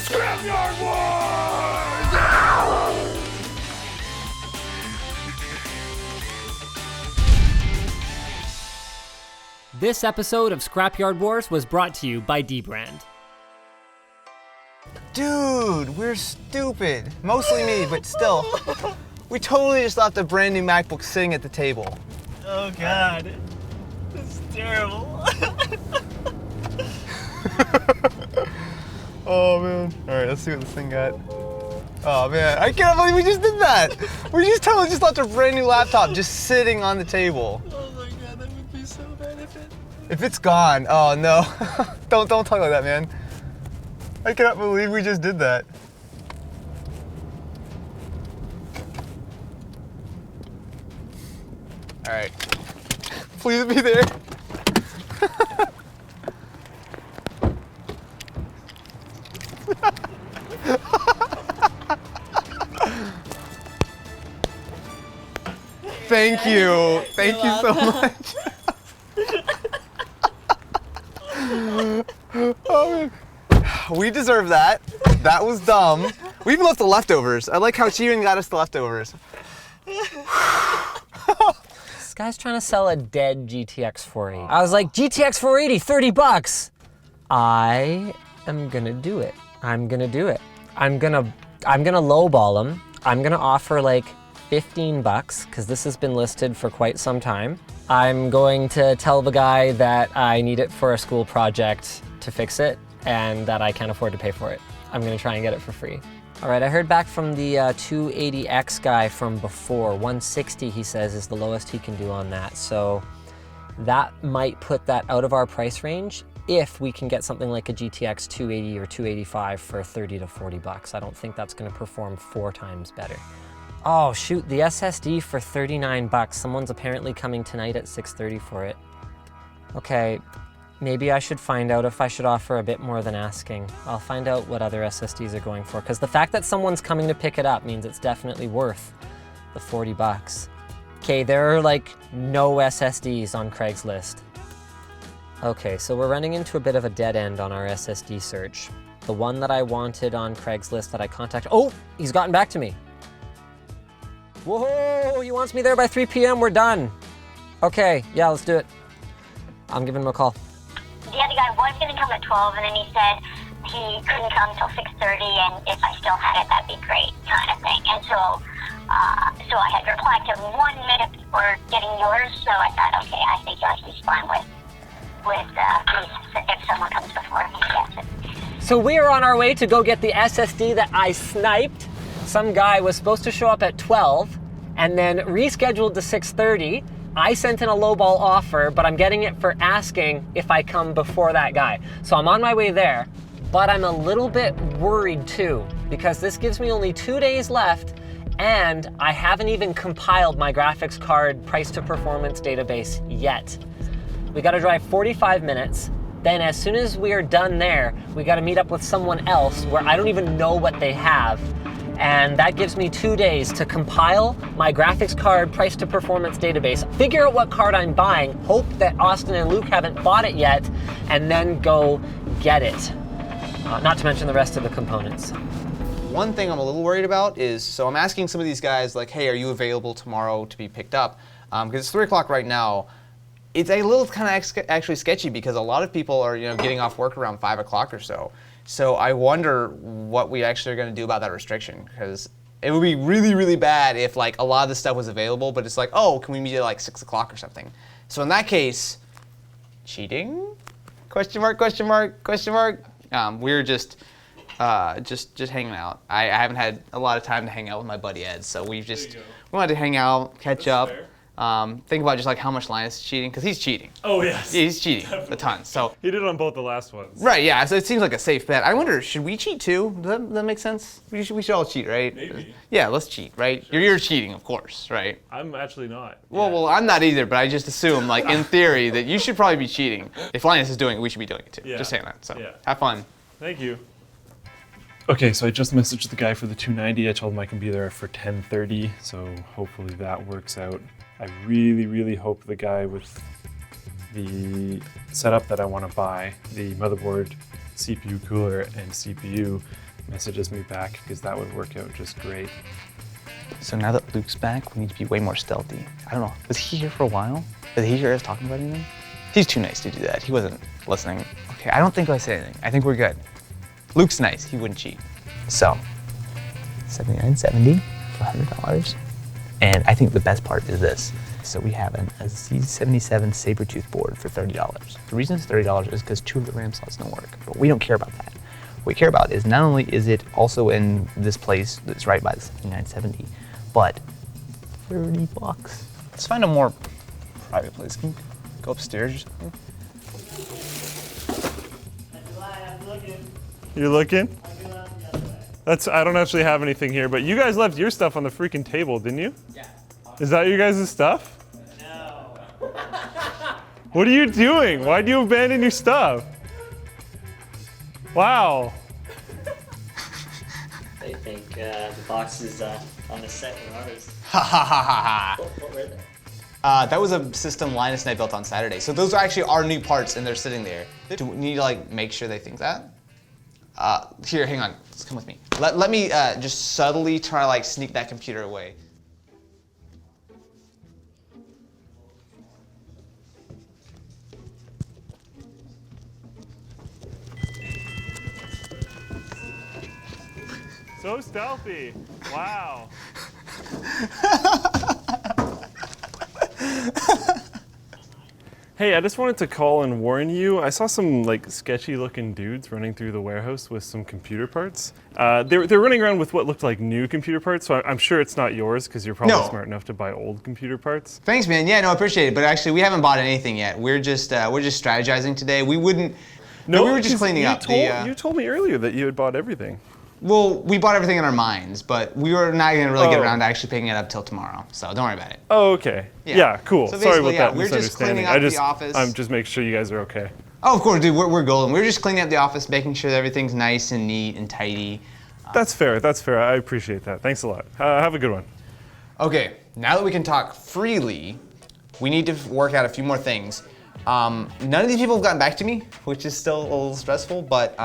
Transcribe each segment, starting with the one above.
Scrapyard Wars! This episode of Scrapyard Wars was brought to you by D-Brand. Dude, we're stupid. Mostly me, but still. We totally just left a brand new MacBook sitting at the table. Oh God, this is terrible. Oh man. Alright, let's see what this thing got. Oh man, I can't believe we just did that. We just totally just left a brand new laptop just sitting on the table. Oh my God, that would be so bad If it's gone, oh no. Don't talk like that, man. I cannot believe we just did that. All right, please be there. Thank you so much. Oh man. We deserve that. That was dumb. We even left the leftovers. I like how she even got us the leftovers. This guy's trying to sell a dead GTX 480. I was like, GTX 480, 30 bucks. I am gonna do it. I'm gonna do it. I'm gonna lowball him. I'm gonna offer like 15 bucks, because this has been listed for quite some time. I'm going to tell the guy that I need it for a school project to fix it, and that I can't afford to pay for it. I'm gonna try and get it for free. All right, I heard back from the 280X guy from before. 160, he says, is the lowest he can do on that. So that might put that out of our price range if we can get something like a GTX 280 or 285 for 30 to 40 bucks. I don't think that's gonna perform 4 times better. Oh shoot, the SSD for 39 bucks. Someone's apparently coming tonight at 6:30 for it. Okay, maybe I should find out if I should offer a bit more than asking. I'll find out what other SSDs are going for, because the fact that someone's coming to pick it up means it's definitely worth the 40 bucks. Okay, there are like no SSDs on Craigslist. Okay, so we're running into a bit of a dead end on our SSD search. The one that I wanted on Craigslist that I contacted, oh, he's gotten back to me. Whoa, he wants me there by 3 p.m., we're done. Okay, yeah, let's do it. I'm giving him a call. The other guy was going to come at 12, and then he said he couldn't come until 6:30, and if I still had it, that'd be great, kind of thing. And so I had replied to 1 minute before getting yours, so I thought, okay, I think he's fine with if someone comes before he gets it. So we are on our way to go get the SSD that I sniped. Some guy was supposed to show up at 12 and then rescheduled to 6:30. I sent in a lowball offer, but I'm getting it for asking if I come before that guy. So I'm on my way there, but I'm a little bit worried too, because this gives me only 2 days left and I haven't even compiled my graphics card price to performance database yet. We gotta drive 45 minutes. Then as soon as we are done there, we gotta meet up with someone else where I don't even know what they have. And that gives me 2 days to compile my graphics card price to performance database, figure out what card I'm buying, hope that Austin and Luke haven't bought it yet, and then go get it. Not to mention the rest of the components. One thing I'm a little worried about is, so I'm asking some of these guys like, hey, are you available tomorrow to be picked up? Because it's 3 o'clock right now. It's a little kind of actually sketchy because a lot of people are getting off work around 5 o'clock or so. So I wonder what we actually are going to do about that restriction, because it would be really, really bad if like a lot of this stuff was available, but it's like, oh, can we meet at like 6 o'clock or something? So in that case, cheating? Question mark, question mark, question mark. We're just hanging out. I haven't had a lot of time to hang out with my buddy Ed, so we wanted to hang out, catch up. Fair. Think about just like how much Linus is cheating, because he's cheating. Oh yes. Yeah, he's cheating Definitely. a ton. So He did on both the last ones. right, yeah. So it seems like a safe bet. I wonder, should we cheat too? Does that make sense? We should all cheat, right? Maybe. Yeah, let's cheat, right? Sure. You're cheating, of course, right? I'm actually not. Well, I'm not either, but I just assume, like in theory, that you should probably be cheating. If Linus is doing it, we should be doing it too. Yeah. Just saying that. So Yeah. have fun. Thank you. Okay, so I just messaged the guy for the 290. I told him I can be there for 10:30, so hopefully that works out. I really, really hope the guy with the setup that I want to buy, the motherboard, CPU cooler, and CPU, messages me back, because that would work out just great. So now that Luke's back, we need to be way more stealthy. I don't know, was he here for a while? Did he hear us talking about anything? He's too nice to do that. He wasn't listening. Okay, I don't think I said anything. I think we're good. Luke's nice, he wouldn't cheat. So, $79.70 for $100. And I think the best part is this. So we have a Z77 Sabertooth board for $30. The reason it's $30 is because 2 of the RAM slots don't work, but we don't care about that. What we care about is not only is it also in this place that's right by the 7970, but $30. Let's find a more private place. Can you go upstairs or something? You're looking? I don't actually have anything here, but you guys left your stuff on the freaking table, didn't you? Yeah. Is that your guys' stuff? No. What are you doing? Why'd you abandon your stuff? Wow. I think the box is on the set with ours. Ha ha ha ha ha. What were they? That was a system Linus and I built on Saturday. So those are actually our new parts and they're sitting there. Do we need to like make sure they think that? Here, hang on, let's come with me. Let me just subtly try to like sneak that computer away. So stealthy. Wow. Hey, I just wanted to call and warn you. I saw some like sketchy looking dudes running through the warehouse with some computer parts. They're running around with what looked like new computer parts, so I'm sure it's not yours because you're probably smart enough to buy old computer parts. Thanks, man. Yeah, no, I appreciate it. But actually, we haven't bought anything yet. We're just strategizing today. We wouldn't. No, we were just cleaning up. You told me earlier that you had bought everything. Well, we bought everything in our minds, but we were not going to really get around to actually picking it up till tomorrow. So don't worry about it. Oh, okay. Yeah, cool. So Sorry about that we're just cleaning misunderstanding. up the office. I'm just making sure you guys are okay. Oh, of course, dude. We're golden. We're just cleaning up the office, making sure that everything's nice and neat and tidy. That's fair. That's fair. I appreciate that. Thanks a lot. Have a good one. Okay, now that we can talk freely, we need to work out a few more things. None of these people have gotten back to me, which is still a little stressful, but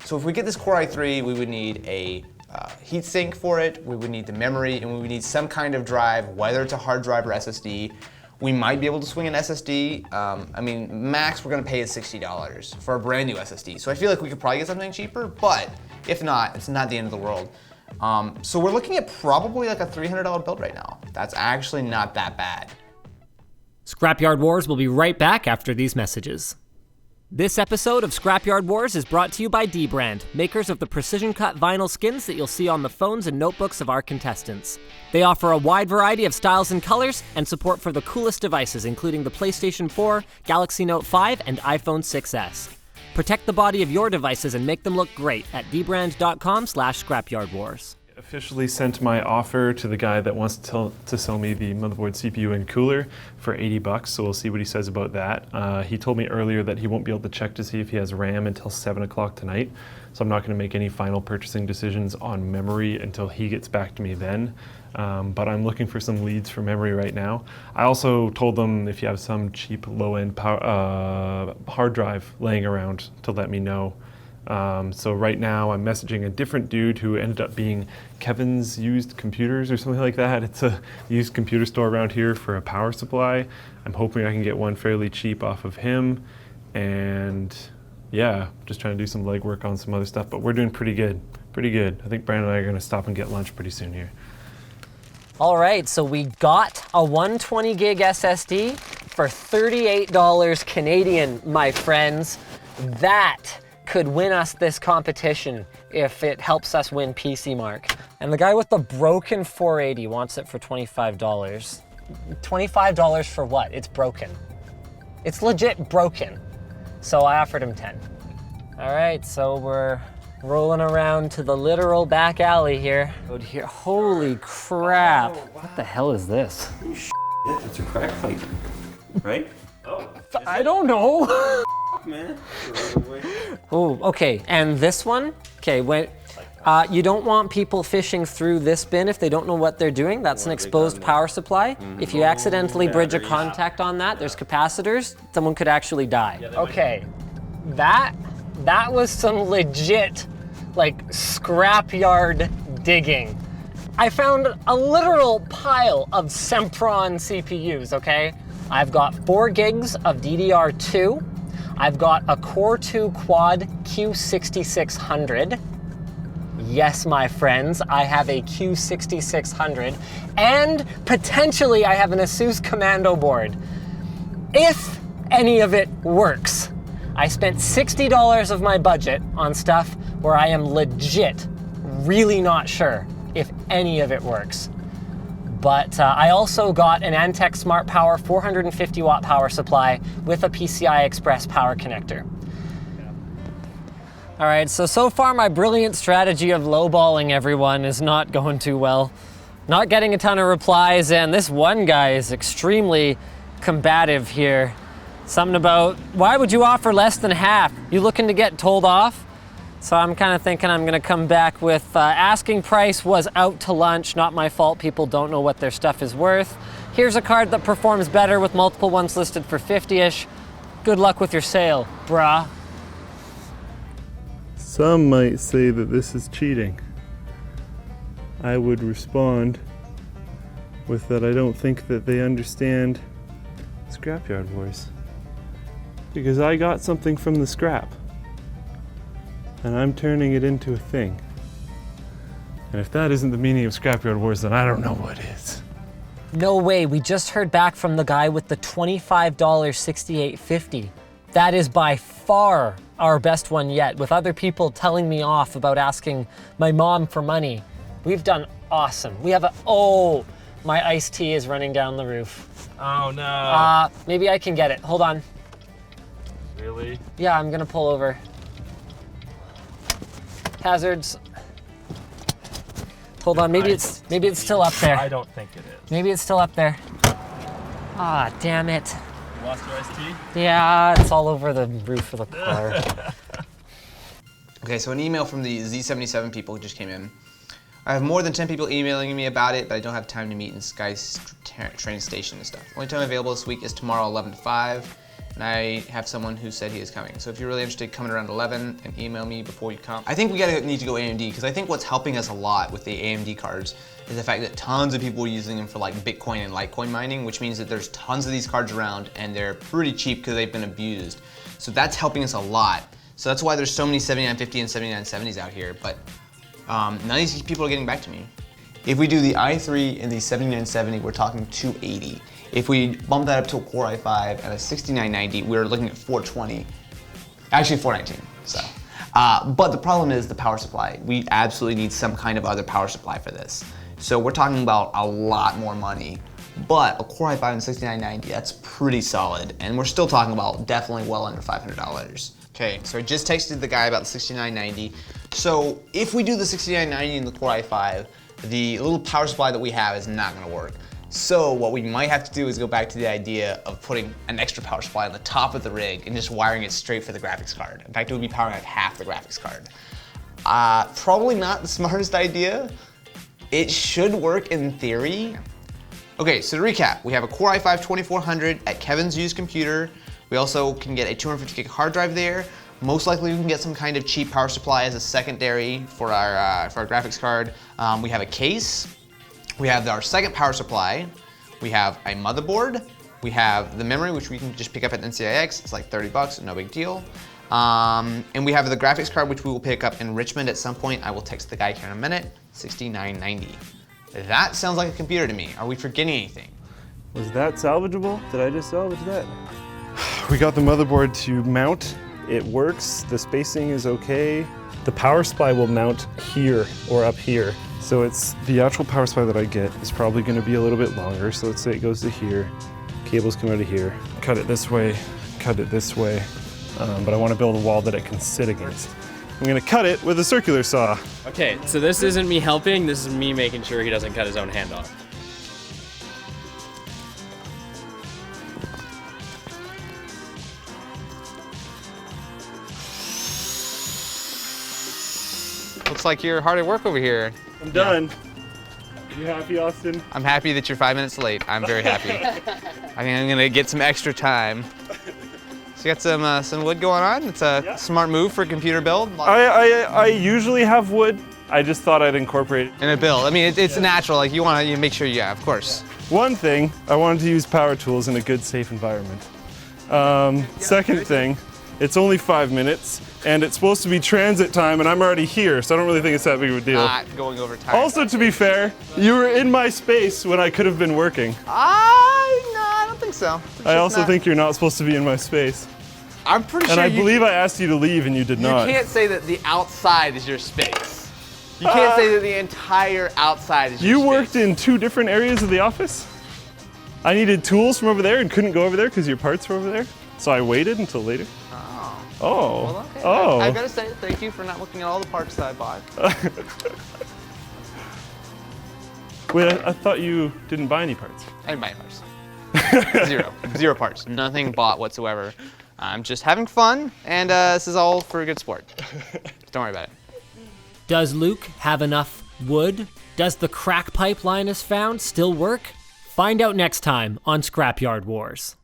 so if we get this Core i3, we would need a heatsink for it, we would need the memory, and we would need some kind of drive, whether it's a hard drive or SSD. We might be able to swing an SSD. I mean, max we're gonna pay is $60 for a brand new SSD. So I feel like we could probably get something cheaper, but if not, it's not the end of the world. So we're looking at probably like a $300 build right now. That's actually not that bad. Scrapyard Wars will be right back after these messages. This episode of Scrapyard Wars is brought to you by D-Brand, makers of the precision-cut vinyl skins that you'll see on the phones and notebooks of our contestants. They offer a wide variety of styles and colors, and support for the coolest devices, including the PlayStation 4, Galaxy Note 5, and iPhone 6s. Protect the body of your devices and make them look great at dbrand.com/scrapyardwars. Officially sent my offer to the guy that wants to sell me the motherboard, CPU, and cooler for $80, so we'll see what he says about that. He told me earlier that he won't be able to check to see if he has RAM until 7 o'clock tonight, so I'm not going to make any final purchasing decisions on memory until he gets back to me then. But I'm looking for some leads for memory right now. I also told them if you have some cheap low-end hard drive laying around to let me know. So right now I'm messaging a different dude who ended up being Kevin's Used Computers or something like that. It's a used computer store around here for a power supply. I'm hoping I can get one fairly cheap off of him. And yeah, just trying to do some legwork on some other stuff, but we're doing pretty good, pretty good. I think Brandon and I are gonna stop and get lunch pretty soon here. All right, so we got a 120 gig SSD for $38 Canadian, my friends. That could win us this competition if it helps us win PC Mark. And the guy with the broken 480 wants it for $25. $25 for what? It's broken. It's legit broken. So I offered him 10. All right, so we're rolling around to the literal back alley here. Holy crap. What the hell is this? It's a crack pipe, right? Oh. I don't know. Man. Oh, okay, and this one? Okay, you don't want people fishing through this bin if they don't know what they're doing. That's an exposed power supply. If you accidentally bridge a contact on that, there's capacitors, someone could actually die. Okay, that was some legit like scrapyard digging. I found a literal pile of Sempron CPUs, okay? I've got 4 gigs of DDR2. I've got a Core 2 Quad Q6600. Yes, my friends, I have a Q6600. And potentially I have an ASUS Commando board. If any of it works. I spent $60 of my budget on stuff where I am legit really not sure if any of it works. But I also got an Antec Smart Power 450 watt power supply with a PCI Express power connector. All right, so far my brilliant strategy of lowballing everyone is not going too well. Not getting a ton of replies, and this one guy is extremely combative here. Something about, why would you offer less than half? You looking to get told off? So I'm kind of thinking I'm gonna come back with asking price was out to lunch, not my fault, people don't know what their stuff is worth. Here's a card that performs better with multiple ones listed for 50-ish. Good luck with your sale, brah. Some might say that this is cheating. I would respond with that I don't think that they understand Scrapyard Wars. Because I got something from the scrap. And I'm turning it into a thing. And if that isn't the meaning of Scrapyard Wars, then I don't know what is. No way, we just heard back from the guy with the $25 6850. That is by far our best one yet, with other people telling me off about asking my mom for money. We've done awesome. We have a, oh, my iced tea is running down the roof. Oh no. Maybe I can get it, hold on. Really? Yeah, I'm gonna pull over. Hazards. Hold on, maybe it's still up there. I don't think it is. Maybe it's still up there. Ah, damn it. You lost your iced tea? Yeah, it's all over the roof of the car. Okay, so an email from the Z77 people who just came in. I have more than 10 people emailing me about it, but I don't have time to meet in Sky's train station and stuff. Only time available this week is tomorrow 11 to 5, and I have someone who said he is coming. So if you're really interested, come in around 11 and email me before you come. I think we need to go AMD, because I think what's helping us a lot with the AMD cards is the fact that tons of people are using them for like Bitcoin and Litecoin mining, which means that there's tons of these cards around and they're pretty cheap because they've been abused. So that's helping us a lot. So that's why there's so many 7950 and 7970s out here, but none of these people are getting back to me. If we do the i3 and the 7970, we're talking 280. If we bump that up to a Core i5 and a 6990, we're looking at 420. Actually 419, so. But the problem is the power supply. We absolutely need some kind of other power supply for this. So we're talking about a lot more money. But a Core i5 and 6990, that's pretty solid. And we're still talking about definitely well under $500. Okay, so I just texted the guy about the 6990. So if we do the 6990 and the Core i5, the little power supply that we have is not gonna work. So what we might have to do is go back to the idea of putting an extra power supply on the top of the rig and just wiring it straight for the graphics card. In fact, it would be powering like half the graphics card. Probably not the smartest idea. It should work in theory. Okay, so to recap, we have a Core i5 2400 at Kevin's used computer. We also can get a 250 gig hard drive there. Most likely we can get some kind of cheap power supply as a secondary for our graphics card. We have a case. We have our second power supply. We have a motherboard. We have the memory, which we can just pick up at NCIX. It's like 30 bucks, no big deal. And we have the graphics card, which we will pick up in Richmond at some point. I will text the guy here in a minute, $69.90. That sounds like a computer to me. Are we forgetting anything? Was that salvageable? Did I just salvage that? We got the motherboard to mount. It works, the spacing is okay. The power supply will mount here or up here. So it's the actual power supply that I get is probably gonna be a little bit longer. So let's say it goes to here, cables come out of here, cut it this way, cut it this way. But I wanna build a wall that it can sit against. I'm gonna cut it with a circular saw. Okay, so this isn't me helping, this is me making sure he doesn't cut his own hand off. Looks like you're hard at work over here. I'm done. You happy, Austin? I'm happy that you're 5 minutes late. I'm very happy. I think I'm gonna get some extra time. So you got some wood going on. It's a smart move for a computer build. I usually have wood. I just thought I'd incorporate it. In a build. I mean, it's natural. Like you want to make sure of course. One thing, I wanted to use power tools in a good, safe environment. Second thing, it's only 5 minutes, and it's supposed to be transit time, and I'm already here, so I don't really think it's that big of a deal. Not going over time. Also, to be fair, you were in my space when I could have been working. No, I don't think so. I also think you're not supposed to be in my space. I'm pretty And sure I believe I asked you to leave, and you did not. You can't say that the outside is your space. You can't say that the entire outside is your You space. worked in 2 different areas of the office? I needed tools from over there and couldn't go over there because your parts were over there? So I waited until later? Oh. Well, okay. Oh. I gotta say thank you for not looking at all the parts that I bought. Wait, I thought you didn't buy any parts. I didn't buy any parts. Zero parts. Nothing bought whatsoever. I'm just having fun, and this is all for a good sport. Don't worry about it. Does Luke have enough wood? Does the crack pipe Linus found still work? Find out next time on Scrapyard Wars.